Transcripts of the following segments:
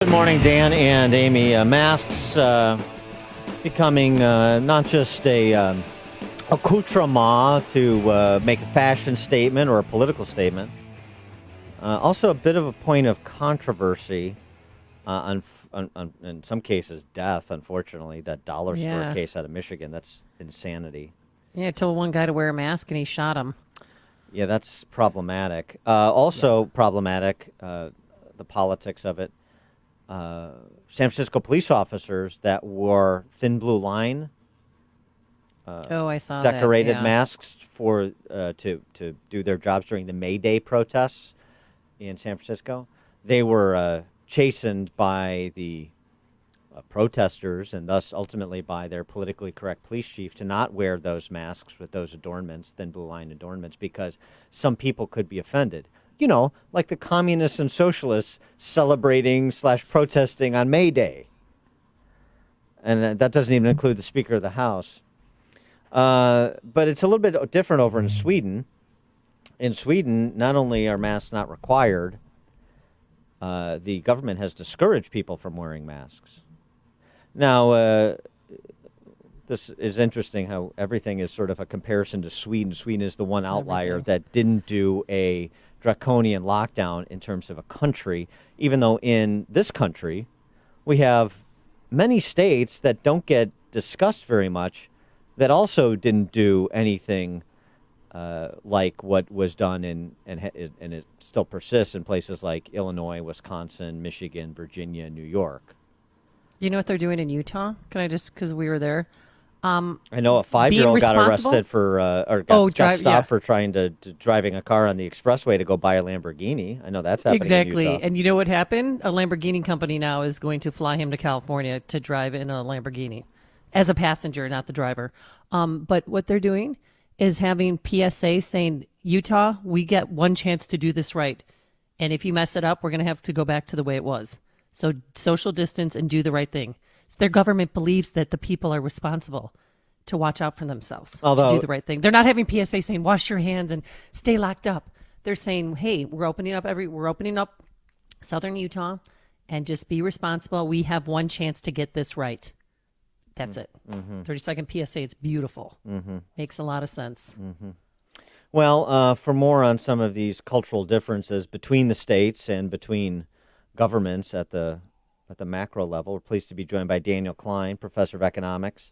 Good morning, Dan and Amy. Masks becoming not just a accoutrement to make a fashion statement or a political statement, also a bit of a point of controversy, in some cases death, unfortunately. That dollar store case out of Michigan, that's insanity. Yeah, told one guy to wear a mask and he shot him. Yeah, that's problematic. Problematic, the politics of it. San Francisco police officers that wore thin blue line I saw decorated that, masks for to do their jobs during the May Day protests in San Francisco. They were chastened by the protesters and thus ultimately by their politically correct police chief to not wear those masks with those adornments, thin blue line adornments, because some people could be offended. You know, like the communists and socialists celebrating / protesting on May Day. And that doesn't even include the Speaker of the House. But it's a little bit different over in Sweden. In Sweden, not only are masks not required, the government has discouraged people from wearing masks. Now, this is interesting how everything is sort of a comparison to Sweden. Sweden is the one outlier that didn't do a draconian lockdown in terms of a country, even though in this country we have many states that don't get discussed very much that also didn't do anything like what was done and it still persists in places like Illinois, Wisconsin, Michigan, Virginia, New York. Do you know what they're doing in Utah? Can I just, because we were there. I know a 5-year-old got arrested for, got stopped for trying to driving a car on the expressway to go buy a Lamborghini. I know that's happening exactly. in Utah. And you know what happened? A Lamborghini company now is going to fly him to California to drive in a Lamborghini as a passenger, not the driver. But what they're doing is having PSA saying, Utah, we get one chance to do this right. And if you mess it up, we're going to have to go back to the way it was. So social distance and do the right thing. Their government believes that the people are responsible to watch out for themselves, to do the right thing. They're not having PSA saying, wash your hands and stay locked up. They're saying, hey, we're opening up Southern Utah and just be responsible. We have one chance to get this right. That's it. 30-second PSA. It's beautiful. Makes a lot of sense. Well, for more on some of these cultural differences between the states and between governments at the macro level, we're pleased to be joined by Daniel Klein, professor of economics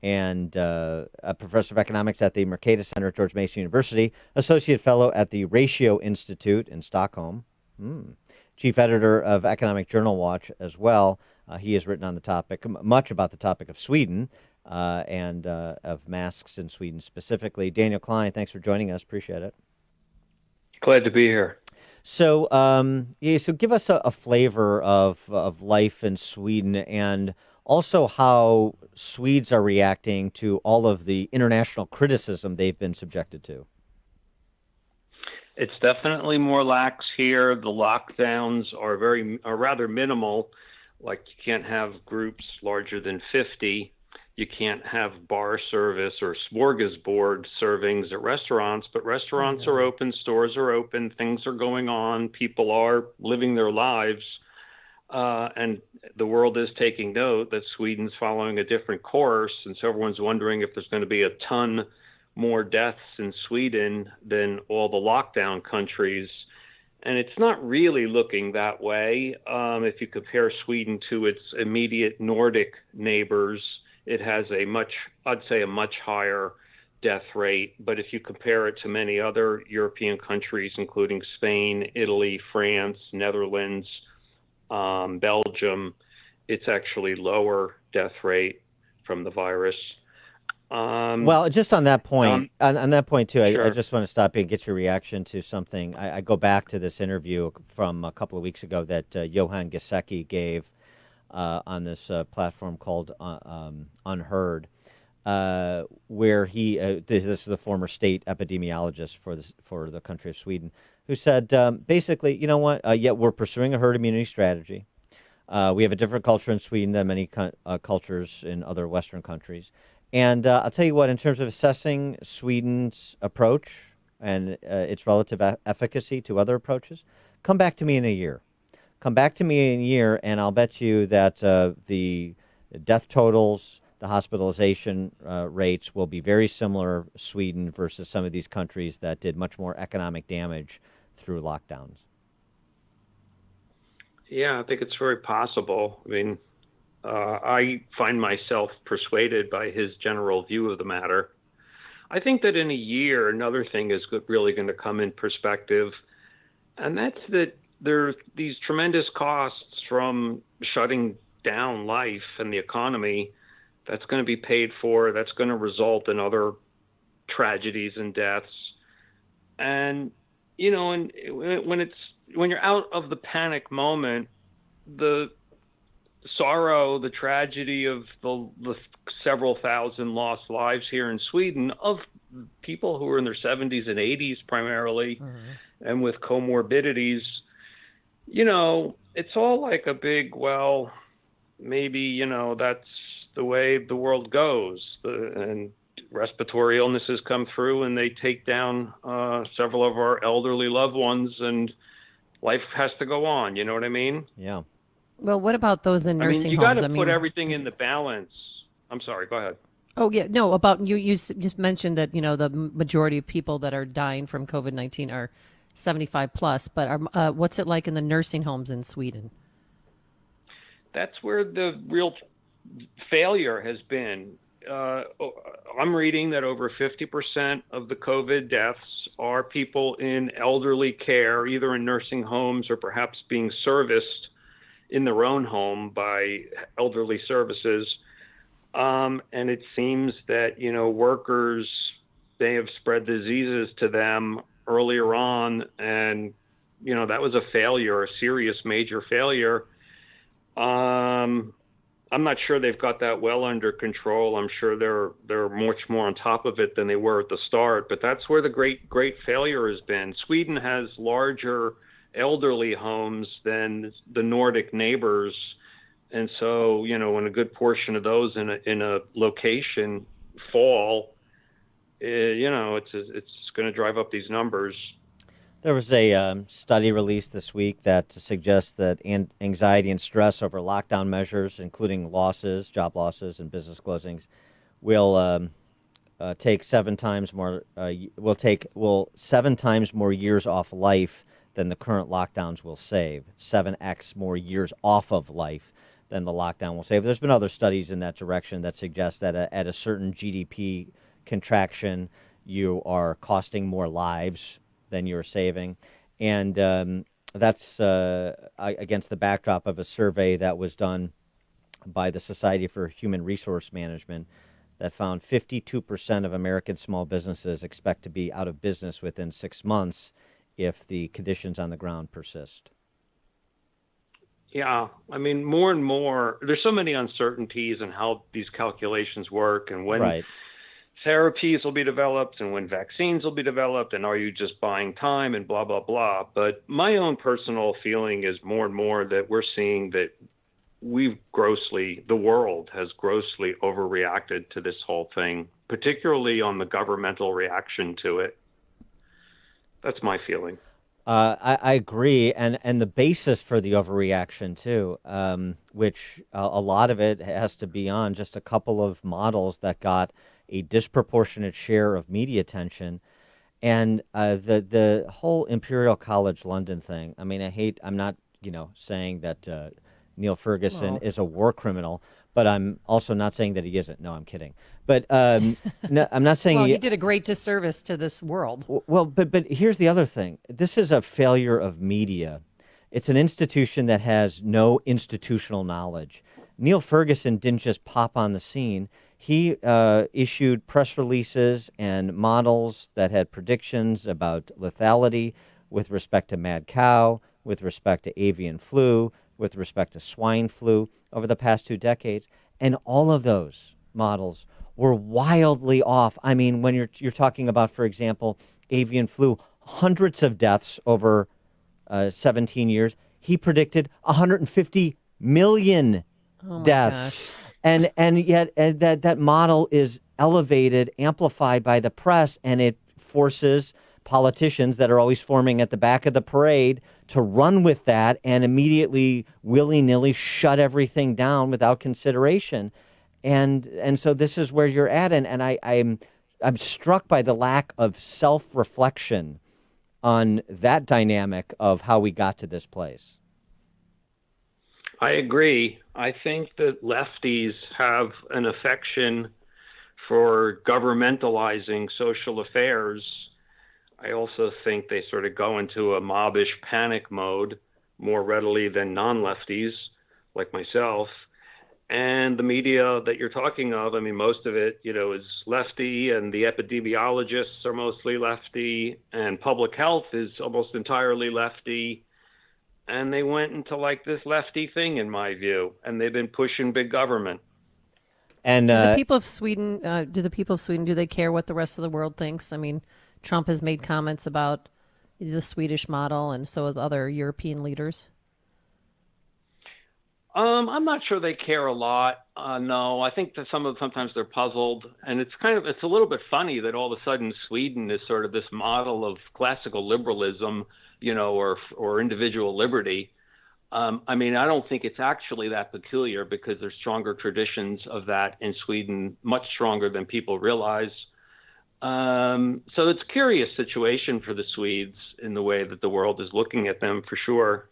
and a professor of economics at the Mercatus Center at George Mason University, associate fellow at the Ratio Institute in Stockholm, chief editor of Economic Journal Watch as well. He has written on the topic, much about the topic of Sweden and of masks in Sweden specifically. Daniel Klein, thanks for joining us. Appreciate it. Glad to be here. So, so give us a flavor of life in Sweden and also how Swedes are reacting to all of the international criticism they've been subjected to. It's definitely more lax here. The lockdowns are rather minimal. Like you can't have groups larger than 50. You can't have bar service or smorgasbord servings at restaurants, but restaurants are open, stores are open, things are going on, people are living their lives, and the world is taking note that Sweden's following a different course, and so everyone's wondering if there's going to be a ton more deaths in Sweden than all the lockdown countries. And it's not really looking that way. If you compare Sweden to its immediate Nordic neighbors, it has I'd say a much higher death rate. But if you compare it to many other European countries, including Spain, Italy, France, Netherlands, Belgium, it's actually lower death rate from the virus. Well, just on that point, on that point too, sure. I just want to stop you and get your reaction to something. I go back to this interview from a couple of weeks ago that Johan Gesicki gave on this platform called Unheard, where he this is the former state epidemiologist for the country of Sweden, who said basically, you know what? Yet we're pursuing a herd immunity strategy. We have a different culture in Sweden than many cultures in other Western countries. And I'll tell you what, in terms of assessing Sweden's approach and its relative efficacy to other approaches, come back to me in a year. Come back to me in a year, and I'll bet you that the death totals, the hospitalization rates will be very similar, Sweden versus some of these countries that did much more economic damage through lockdowns. Yeah, I think it's very possible. I mean, I find myself persuaded by his general view of the matter. I think that in a year, another thing is really going to come in perspective, and that's that there are these tremendous costs from shutting down life and the economy that's going to be paid for, that's going to result in other tragedies and deaths. And, you know, and when you're out of the panic moment, the sorrow, the tragedy of the several thousand lost lives here in Sweden of people who were in their 70s and 80s primarily, and with comorbidities, you know, it's all like a big, well, maybe, you know, that's the way the world goes. And respiratory illnesses come through and they take down several of our elderly loved ones, and life has to go on. You know what I mean? Yeah. Well, what about those in nursing homes? You homes? got to put everything in the balance. I'm sorry, go ahead. Oh, yeah. No, about you just mentioned that, you know, the majority of people that are dying from COVID-19 are 75 plus, but what's it like in the nursing homes in Sweden? That's where the real failure has been. I'm reading that over 50% of the COVID deaths are people in elderly care, either in nursing homes or perhaps being serviced in their own home by elderly services. And it seems that, you know, workers, they have spread diseases to them earlier on. And, you know, that was a failure, a serious major failure. I'm not sure they've got that well under control. I'm sure they're much more on top of it than they were at the start, but that's where the great failure has been. Sweden has larger elderly homes than the Nordic neighbors. And so, you know, when a good portion of those in a location fall, you know, it's going to drive up these numbers. There was a study released this week that suggests that anxiety and stress over lockdown measures, including losses, job losses, and business closings, will take 7 times more. Will 7 times more years off life than the current lockdowns will save. 7x more years off of life than the lockdown will save. There's been other studies in that direction that suggest that at a certain GDP contraction, you are costing more lives than you're saving. And that's against the backdrop of a survey that was done by the Society for Human Resource Management that found 52% of American small businesses expect to be out of business within 6 months if the conditions on the ground persist. Yeah, I mean, more and more, there's so many uncertainties in how these calculations work and when therapies will be developed and when vaccines will be developed, and are you just buying time and blah, blah, blah. But my own personal feeling is more and more that we're seeing that the world has grossly overreacted to this whole thing, particularly on the governmental reaction to it. That's my feeling. I agree, and the basis for the overreaction too, which a lot of it has to be on just a couple of models that got a disproportionate share of media attention, and the whole Imperial College London thing. I mean, I'm not saying that Neil Ferguson is a war criminal, but I'm also not saying that he isn't. No, I'm kidding. But no, I'm not saying he did a great disservice to this world. Well, but here's the other thing. This is a failure of media. It's an institution that has no institutional knowledge. Neil Ferguson didn't just pop on the scene. He issued press releases and models that had predictions about lethality with respect to mad cow, with respect to avian flu, with respect to swine flu over the past 2 decades. And all of those models were wildly off. I mean, when you're talking about, for example, avian flu, hundreds of deaths over 17 years, he predicted 150 million deaths. Gosh. And yet that model is elevated, amplified by the press, and it forces politicians that are always forming at the back of the parade to run with that and immediately willy-nilly shut everything down without consideration. And so this is where you're at, and I'm struck by the lack of self-reflection on that dynamic of how we got to this place. I agree. I think that lefties have an affection for governmentalizing social affairs. I also think they sort of go into a mobbish panic mode more readily than non-lefties like myself. And the media that you're talking of, I mean, most of it, is lefty, and the epidemiologists are mostly lefty, and public health is almost entirely lefty. And they went into like this lefty thing, in my view, and they've been pushing big government. And do the people of Sweden, do they care what the rest of the world thinks? I mean, Trump has made comments about the Swedish model, and so have other European leaders. I'm not sure they care a lot. No, I think that sometimes they're puzzled, and it's a little bit funny that all of a sudden Sweden is sort of this model of classical liberalism, or individual liberty. I mean, I don't think it's actually that peculiar, because there's stronger traditions of that in Sweden, much stronger than people realize. So it's a curious situation for the Swedes in the way that the world is looking at them, for sure.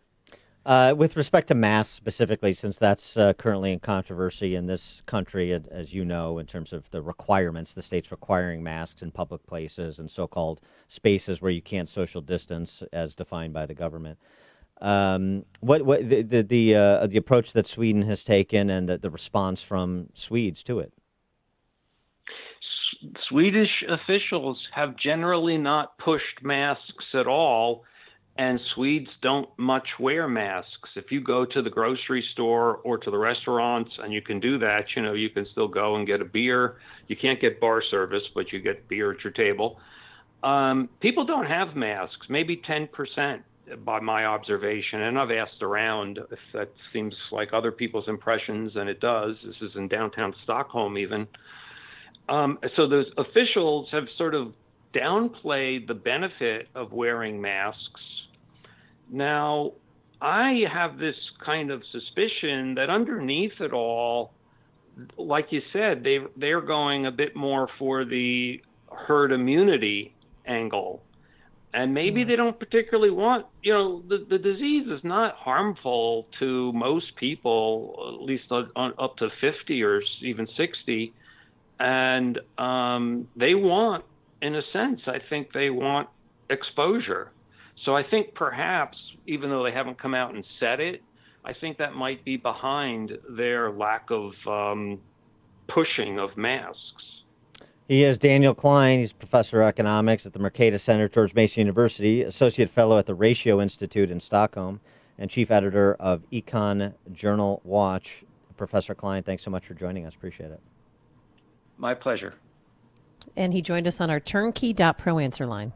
With respect to masks specifically, since that's currently in controversy in this country, as you know, in terms of the requirements, the states requiring masks in public places and so-called spaces where you can't social distance as defined by the government. What the approach that Sweden has taken, and the response from Swedes to it? Swedish officials have generally not pushed masks at all. And Swedes don't much wear masks. If you go to the grocery store or to the restaurants, and you can do that, you can still go and get a beer. You can't get bar service, but you get beer at your table. People don't have masks, maybe 10% by my observation. And I've asked around if that seems like other people's impressions, and it does. This is in downtown Stockholm even. So those officials have sort of downplayed the benefit of wearing masks. Now, I have this kind of suspicion that underneath it all, like you said, they're going a bit more for the herd immunity angle. And maybe they don't particularly want, the disease is not harmful to most people, at least up to 50 or even 60. And they want, in a sense, I think they want exposure. So I think perhaps, even though they haven't come out and said it, I think that might be behind their lack of pushing of masks. He is Daniel Klein. He's professor of economics at the Mercatus Center, George Mason University, associate fellow at the Ratio Institute in Stockholm, and chief editor of Econ Journal Watch. Professor Klein, thanks so much for joining us. Appreciate it. My pleasure. And he joined us on our turnkey.pro answer line.